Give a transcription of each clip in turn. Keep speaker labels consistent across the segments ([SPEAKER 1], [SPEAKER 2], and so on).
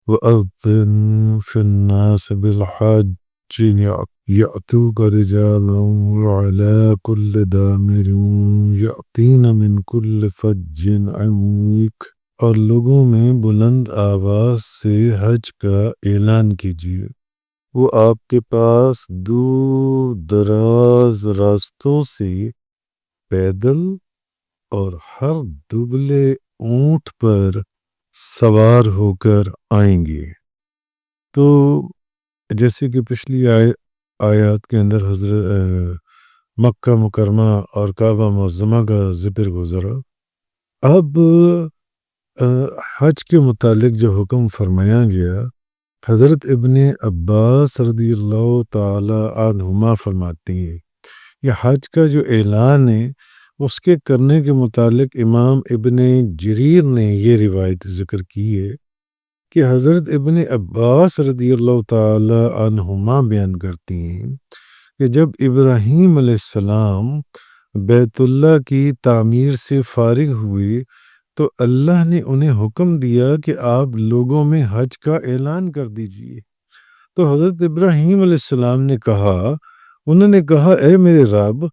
[SPEAKER 1] وَأَذِّن فِي النَّاسِ بِالْحَجِّ يَأْتُوكَ رِجَالًا وَعَلَى كُلِّ ضَامِرٍ يَأْتِينَ مِنْ كُلِّ فَجٍّ عَمِيقٍ۔ اور لوگوں میں بلند آواز سے حج کا اعلان کیجیے، وہ آپ کے پاس دور دراز راستوں سے پیدل اور ہر دبلے اونٹ پر سوار ہو کر آئیں گے۔ تو جیسے کہ پچھلی آیات کے اندر حضرت مکہ مکرمہ اور کعبہ معظمہ کا ذکر گزرا، اب حج کے متعلق جو حکم فرمایا گیا، حضرت ابن عباس رضی اللہ تعالی عنہما فرماتے ہیں یہ حج کا جو اعلان ہے اس کے کرنے کے متعلق امام ابن جریر نے یہ روایت ذکر کی ہے کہ حضرت ابن عباس رضی اللہ تعالی عنہما بیان کرتی ہیں کہ جب ابراہیم علیہ السلام بیت اللہ کی تعمیر سے فارغ ہوئے تو اللہ نے انہیں حکم دیا کہ آپ لوگوں میں حج کا اعلان کر دیجئے۔ تو حضرت ابراہیم علیہ السلام نے کہا، انہوں نے کہا اے میرے رب،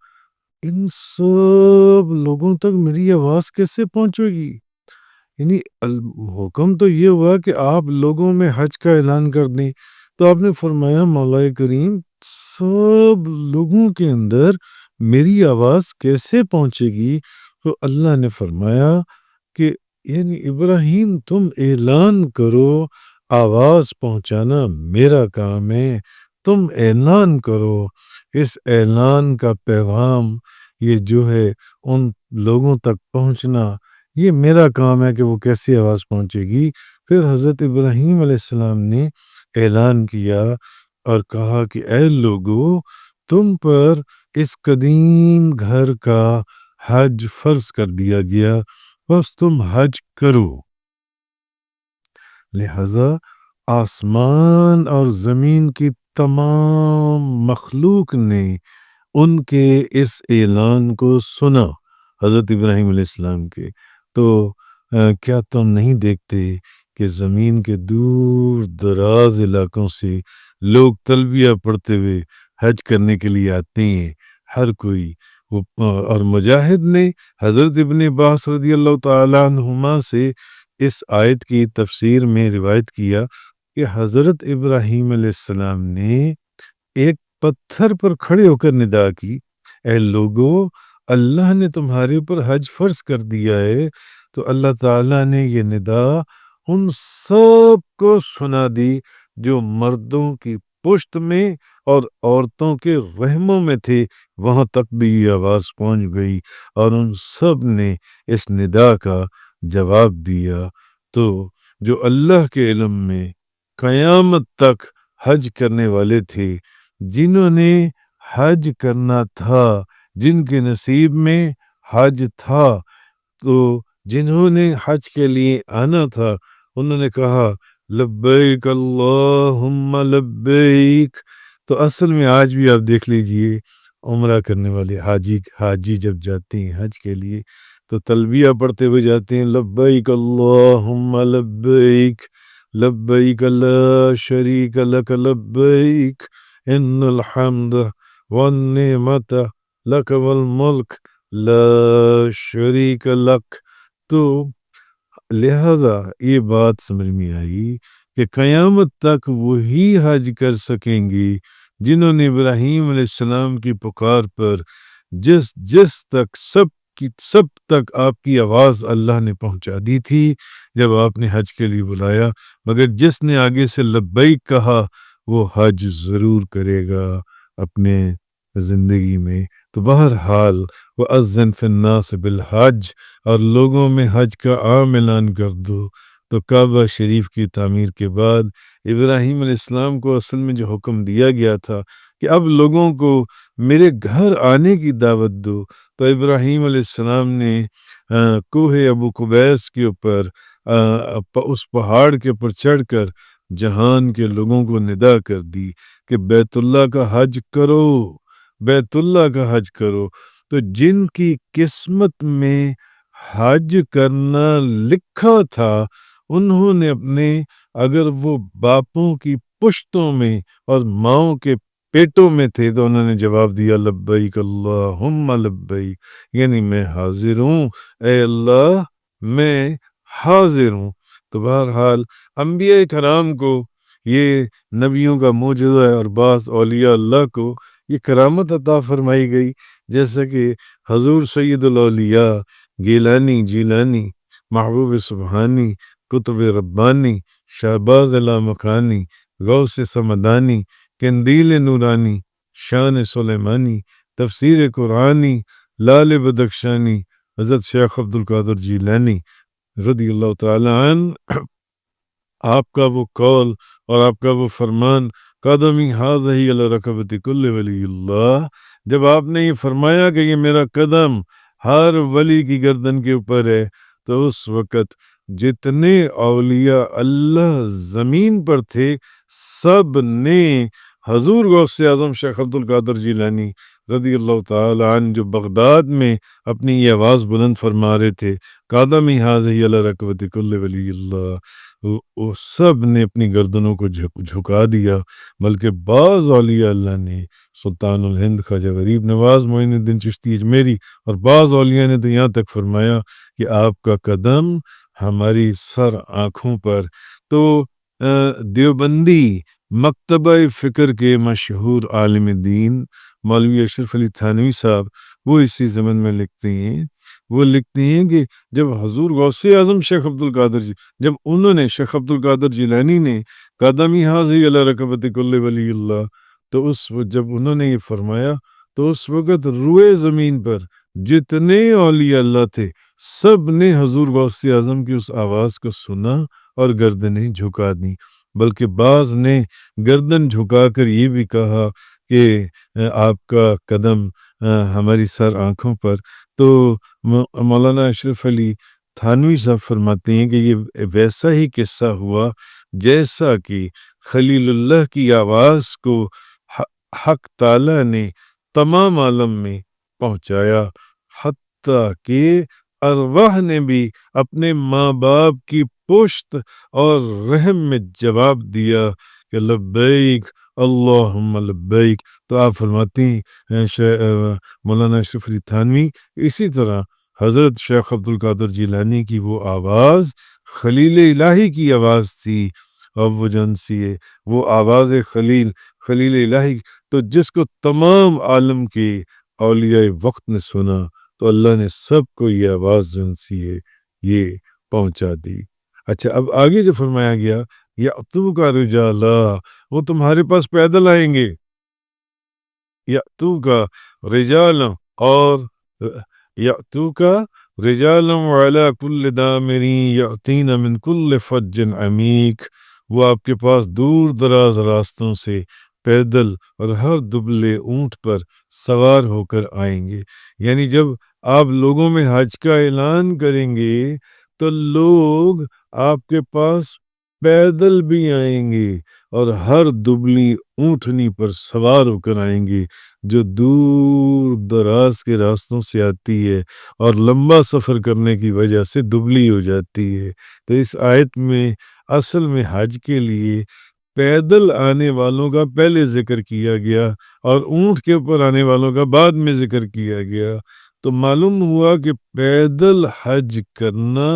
[SPEAKER 1] ان سب لوگوں تک میری آواز کیسے پہنچے گی؟ یعنی حکم تو یہ ہوا کہ آپ لوگوں میں حج کا اعلان کر دیں، تو آپ نے فرمایا مولا کریم سب لوگوں کے اندر میری آواز کیسے پہنچے گی؟ تو اللہ نے فرمایا کہ یعنی ابراہیم تم اعلان کرو، آواز پہنچانا میرا کام ہے، تم اعلان کرو، اس اعلان کا پیغام یہ جو ہے ان لوگوں تک پہنچنا یہ میرا کام ہے کہ وہ کیسی آواز پہنچے گی۔ پھر حضرت ابراہیم علیہ السلام نے اعلان کیا اور کہا کہ اے لوگو، تم پر اس قدیم گھر کا حج فرض کر دیا گیا، بس تم حج کرو۔ لہذا آسمان اور زمین کی تمام مخلوق نے ان کے اس اعلان کو سنا حضرت ابراہیم علیہ السلام کے۔ تو کیا تم نہیں دیکھتے کہ زمین کے دور دراز علاقوں سے لوگ تلبیہ پڑھتے ہوئے حج کرنے کے لیے آتے ہیں، ہر کوئی۔ اور مجاہد نے حضرت ابن عباس رضی اللہ تعالیٰ عنہما سے اس آیت کی تفسیر میں روایت کیا کہ حضرت ابراہیم علیہ السلام نے ایک پتھر پر کھڑے ہو کر ندا کی، اے لوگو، اللہ نے تمہارے اوپر حج فرض کر دیا ہے۔ تو اللہ تعالیٰ نے یہ ندا ان سب کو سنا دی جو مردوں کی پشت میں اور عورتوں کے رحموں میں تھے، وہاں تک بھی یہ آواز پہنچ گئی اور ان سب نے اس ندا کا جواب دیا۔ تو جو اللہ کے علم میں قیامت تک حج کرنے والے تھے، جنہوں نے حج کرنا تھا، جن کے نصیب میں حج تھا، تو جنہوں نے حج کے لیے آنا تھا، انہوں نے کہا لبیک اللہم لبیک۔ تو اصل میں آج بھی آپ دیکھ لیجئے عمرہ کرنے والے حاجی جب جاتے ہیں حج کے لیے تو تلبیہ پڑھتے ہوئے جاتے ہیں، لبیک اللہم لبیک لبیک لا شریک لک لبیک ان الحمد والنعمت لک والملک لا شریک لک۔ تو لہذا یہ بات سمجھ میں آئی کہ قیامت تک وہی حج کر سکیں گے جنہوں نے ابراہیم علیہ السلام کی پکار پر جس تک سب تک آپ کی آواز اللہ نے پہنچا دی تھی جب آپ نے حج کے لیے بلایا، مگر جس نے آگے سے لبیک کہا وہ حج ضرور کرے گا اپنے زندگی میں۔ تو بہرحال وَأَذِّن فِي النَّاسِ بِالْحَجِّ، اور لوگوں میں حج کا عام اعلان کر دو۔ تو کعبہ شریف کی تعمیر کے بعد ابراہیم علیہ السلام کو اصل میں جو حکم دیا گیا تھا کہ اب لوگوں کو میرے گھر آنے کی دعوت دو، تو ابراہیم علیہ السلام نے کوہ ابو قبیس کے اوپر اس پہاڑ کے اوپر چڑھ کر جہان کے لوگوں کو ندا کر دی کہ بیت اللہ کا حج کرو، بیت اللہ کا حج کرو۔ تو جن کی قسمت میں حج کرنا لکھا تھا انہوں نے اپنے اگر وہ باپوں کی پشتوں میں اور ماؤں کے پیٹوں میں تھے تو انہوں نے جواب دیا لبیک اللہم لبیک، یعنی میں حاضر ہوں اے اللہ، میں حاضر ہوں۔ تو بہرحال انبیاء کرام کو یہ نبیوں کا معجزہ ہے، اور بعض اولیاء اللہ کو یہ کرامت عطا فرمائی گئی، جیسا کہ حضور سید الاولیاء گیلانی، جیلانی، محبوب سبحانی، قطب ربانی، شہباز لامکانی، غوث سمدانی، قندیل نورانی، شان سلیمانی، تفسیر قرآنی، لال بدخشانی، حضرت شیخ عبد القادر جیلانی رضی اللہ تعالی عنہ، آپ کا وہ قول اور آپ کا وہ فرمان قدمی حاضہی علی رکبت کل ولی اللہ، جب آپ نے یہ فرمایا کہ یہ میرا قدم ہر ولی کی گردن کے اوپر ہے، تو اس وقت جتنے اولیاء اللہ زمین پر تھے سب نے حضور غوث اعظم شیخ عبد القادر جیلانی رضی اللہ تعالی عنہ جو بغداد میں اپنی یہ آواز بلند فرما رہے تھے قدمی حاضہی علی رکبت کل ولی اللہ، وہ سب نے اپنی گردنوں کو جھکا دیا، بلکہ بعض اولیاء اللہ نے سلطان الہند خواجہ غریب نواز معین الدین چشتی اجمیری اور بعض اولیاء نے تو یہاں تک فرمایا کہ آپ کا قدم ہماری سر آنکھوں پر۔ تو دیوبندی مکتبہ فکر کے مشہور عالم دین مولوی اشرف علی تھانوی صاحب وہ اسی زمن میں لکھتے ہیں کہ جب حضور غوث اعظم شیخ عبد القادر جب انہوں نے شیخ عبد القادر جیلانی نے قدمی حاضی علی رکبت کل ولی اللہ، تو جب انہوں نے یہ فرمایا تو اس وقت روئے زمین پر جتنے اولیاء اللہ تھے سب نے حضور غوث اعظم کی اس آواز کو سنا اور گردنیں جھکا دیں، بلکہ بعض نے گردن جھکا کر یہ بھی کہا کہ آپ کا قدم ہماری سر آنکھوں پر۔ تو مولانا اشرف علی تھانوی صاحب فرماتے ہیں کہ یہ ویسا ہی قصہ ہوا جیسا کہ خلیل اللہ کی آواز کو حق تعالی نے تمام عالم میں پہنچایا، حتیٰ کہ ارواح نے بھی اپنے ماں باپ کی پشت اور رحم میں جواب دیا کہ لبیک اللہم لبیک۔ تو آپ فرماتے ہیں مولانا اشرف علی تھانوی اسی طرح حضرت شیخ عبد القادر جیلانی کی وہ آواز خلیل الہی کی آواز تھی، اور وہ جن سی ہے وہ آواز خلیل الہی، تو جس کو تمام عالم کے اولیاء وقت نے سنا تو اللہ نے سب کو یہ آواز جن سی ہے یہ پہنچا دی۔ اچھا، اب آگے جو فرمایا گیا یأتوک رجالا، وہ تمہارے پاس پیدل آئیں گے، یأتوک رجالا، اور یأتوک رجالا وعلی کل دامر یأتین من کل فج عمیق، وہ آپ کے پاس دور دراز راستوں سے پیدل اور ہر دبلے اونٹ پر سوار ہو کر آئیں گے۔ یعنی جب آپ لوگوں میں حج کا اعلان کریں گے تو لوگ آپ کے پاس پیدل بھی آئیں گے اور ہر دبلی اونٹنی پر سوار ہو کر آئیں گے جو دور دراز کے راستوں سے آتی ہے اور لمبا سفر کرنے کی وجہ سے دبلی ہو جاتی ہے۔ تو اس آیت میں اصل میں حج کے لیے پیدل آنے والوں کا پہلے ذکر کیا گیا اور اونٹ کے اوپر آنے والوں کا بعد میں ذکر کیا گیا، تو معلوم ہوا کہ پیدل حج کرنا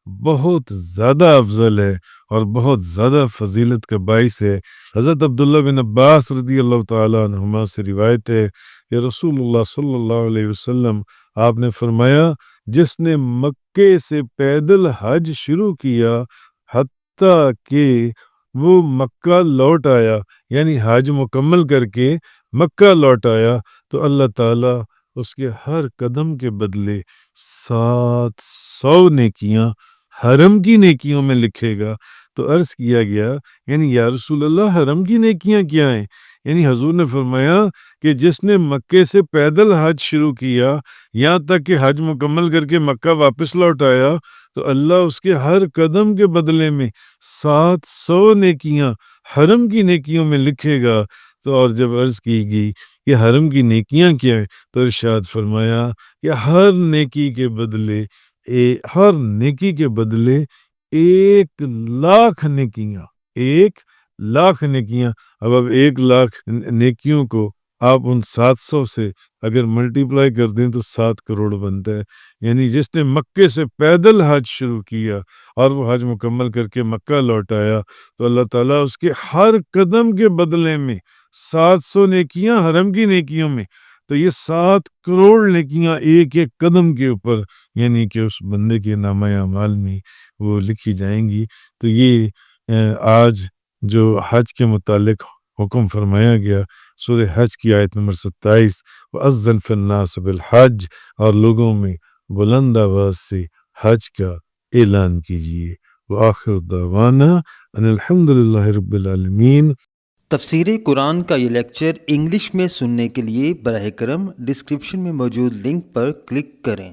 [SPEAKER 1] بہت زیادہ افضل ہے اور بہت زیادہ فضیلت کا باعث ہے۔ حضرت عبداللہ بن عباس رضی اللہ تعالیٰ عنہما سے روایت ہے کہ رسول اللہ صلی اللہ علیہ وسلم آپ نے فرمایا جس نے مکے سے پیدل حج شروع کیا حتیٰ کہ وہ مکہ لوٹ آیا، یعنی حج مکمل کر کے مکہ لوٹ آیا، تو اللہ تعالیٰ اس کے ہر قدم کے بدلے 700 نیکیاں حرم کی نیکیوں میں لکھے گا۔ تو عرض کیا گیا یعنی یا رسول اللہ حرم کی نیکیاں کیا ہیں؟ یعنی حضور نے فرمایا کہ جس نے مکے سے پیدل حج شروع کیا یہاں تک کہ حج مکمل کر کے مکہ واپس لوٹ آیا تو اللہ اس کے ہر قدم کے بدلے میں 700 نیکیاں حرم کی نیکیوں میں لکھے گا۔ تو اور جب عرض کی گئی کہ حرم کی نیکیاں کیا ہیں تو ارشاد فرمایا کہ ہر نیکی کے بدلے 1,00,000 نیکیاں، 1,00,000 نیکیاں۔ اب 1,00,000 نیکیوں کو آپ ان 700 سے اگر ملٹیپلائی کر دیں تو 7 کروڑ بنتا ہے۔ یعنی جس نے مکے سے پیدل حج شروع کیا اور وہ حج مکمل کر کے مکہ لوٹ آیا تو اللہ تعالیٰ اس کے ہر قدم کے بدلے میں 700 نیکیاں حرم کی نیکیوں میں، تو یہ 7 کروڑ نیکیاں ایک ایک قدم کے اوپر یعنی کہ اس بندے کے نامہ اعمال میں وہ لکھی جائیں گی۔ تو یہ آج جو حج کے متعلق حکم فرمایا گیا سورہ حج کی آیت نمبر 27، وَأَذَّنْ فِي النَّاسِ بِالْحَجِّ، اور لوگوں میں بلند آواز سے حج کا اعلان کیجیے۔ وآخر دعوانا ان الحمد للہ رب العالمین۔
[SPEAKER 2] تفسیر قرآن کا یہ لیکچر انگلش میں سننے کے لیے براہ کرم ڈسکرپشن میں موجود لنک پر کلک کریں۔